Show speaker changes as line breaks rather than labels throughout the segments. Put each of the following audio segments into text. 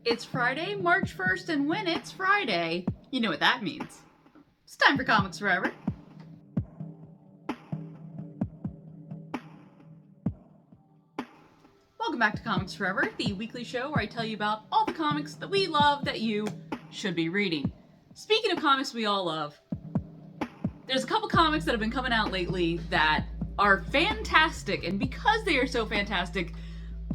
It's Friday, March 1st, and when it's Friday, you know what that means. It's time for Comics Forever. Welcome back to Comics Forever, the weekly show where I tell you about all the comics that we love that you should be reading. Speaking of comics we all love, there's a couple comics that have been coming out lately that are fantastic, and because they are so fantastic,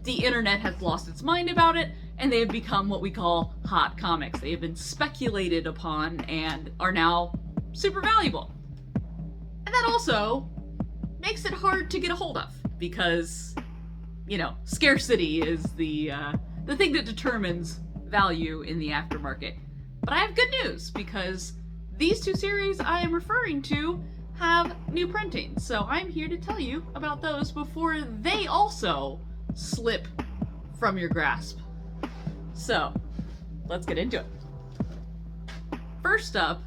the internet has lost its mind about it, and they have become what we call hot comics. They have been speculated upon and are now super valuable. And that also makes it hard to get a hold of, because, you know, scarcity is the thing that determines value in the aftermarket. But I have good news, because these two series I am referring to have new printing, so I'm here to tell you about those before they also slip from your grasp. So, let's get into it. First up,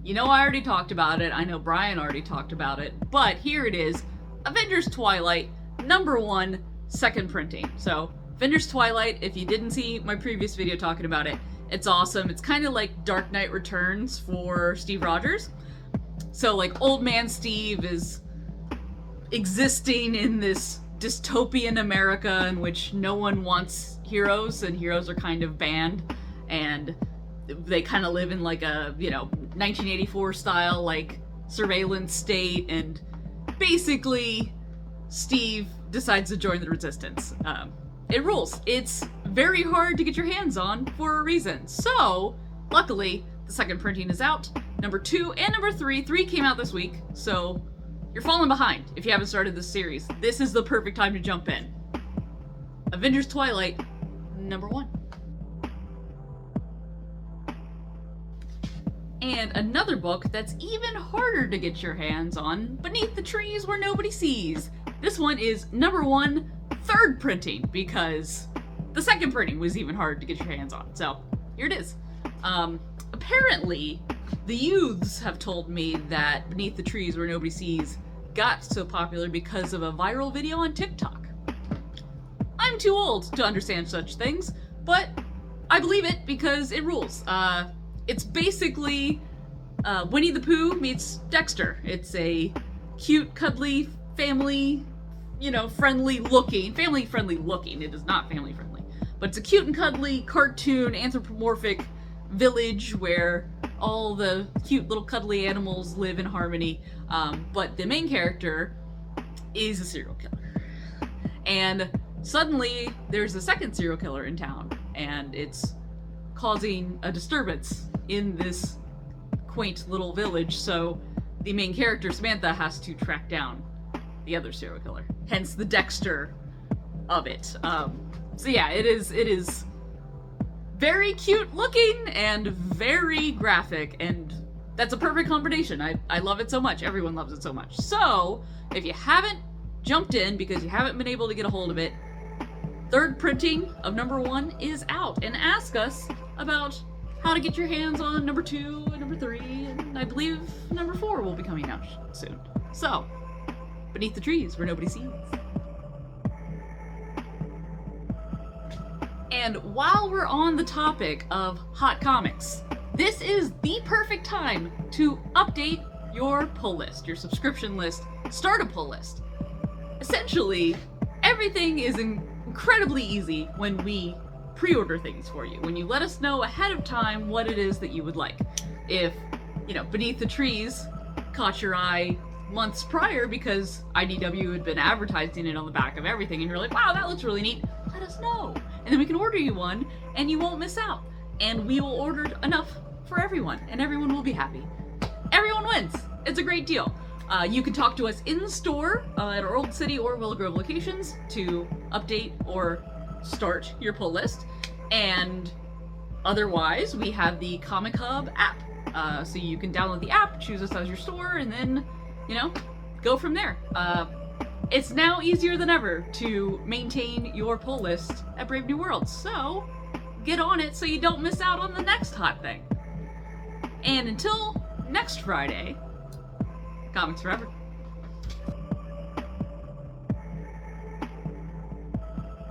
you know I already talked about it, I know Brian already talked about it, but here it is, Avengers Twilight, #1, second printing. So, Avengers Twilight, if you didn't see my previous video talking about it, it's awesome. It's kind of like Dark Knight Returns for Steve Rogers. So, like, old man Steve is existing in this dystopian America in which no one wants heroes, and heroes are kind of banned, and they kind of live in like a, 1984 style, like, surveillance state, and basically Steve decides to join the resistance. It rules. It's very hard to get your hands on for a reason. So, luckily, the second printing is out. #2 and #3. 3 came out this week, so you're falling behind if you haven't started this series. This is the perfect time to jump in. Avengers Twilight, #1. And another book that's even harder to get your hands on, Beneath the Trees Where Nobody Sees. This one is #1, third printing, because the second printing was even harder to get your hands on. So, here it is. Apparently, the youths have told me that Beneath the Trees Where Nobody Sees got so popular because of a viral video on TikTok. I'm too old to understand such things, but I believe it because it rules. It's basically Winne the Pooh meets Dexter. It's a cute, cuddly, family friendly looking. It is not family friendly, but it's a cute and cuddly cartoon anthropomorphic village where all the cute little cuddly animals live in harmony, but the main character is a serial killer. And suddenly there's a second serial killer in town, and it's causing a disturbance in this quaint little village, so the main character, Samantha, has to track down the other serial killer. Hence the Dexter of it. So yeah, it is very cute looking and very graphic, and that's a perfect combination. I love it so much. Everyone loves it so much. So, if you haven't jumped in because you haven't been able to get a hold of it, third printing of #1 is out, and ask us about how to get your hands on #2 and #3, and I believe #4 will be coming out soon. So, Beneath the Trees Where Nobody Sees. And while we're on the topic of hot comics, this is the perfect time to update your pull list, your subscription list, start a pull list. Essentially, everything is incredibly easy when we pre-order things for you, when you let us know ahead of time what it is that you would like. If, Beneath the Trees caught your eye months prior because IDW had been advertising it on the back of everything, and you're like, wow, that looks really neat, let us know. And then we can order you one, and you won't miss out. And we will order enough for everyone, and everyone will be happy. Everyone wins. It's a great deal. You can talk to us in store at our Old City or Willow Grove locations to update or start your pull list. And otherwise, we have the Comic Hub app. So you can download the app, choose us as your store, and then, go from there. It's now easier than ever to maintain your pull list at Brave New World, so get on it so you don't miss out on the next hot thing. And until next Friday, Comics Forever.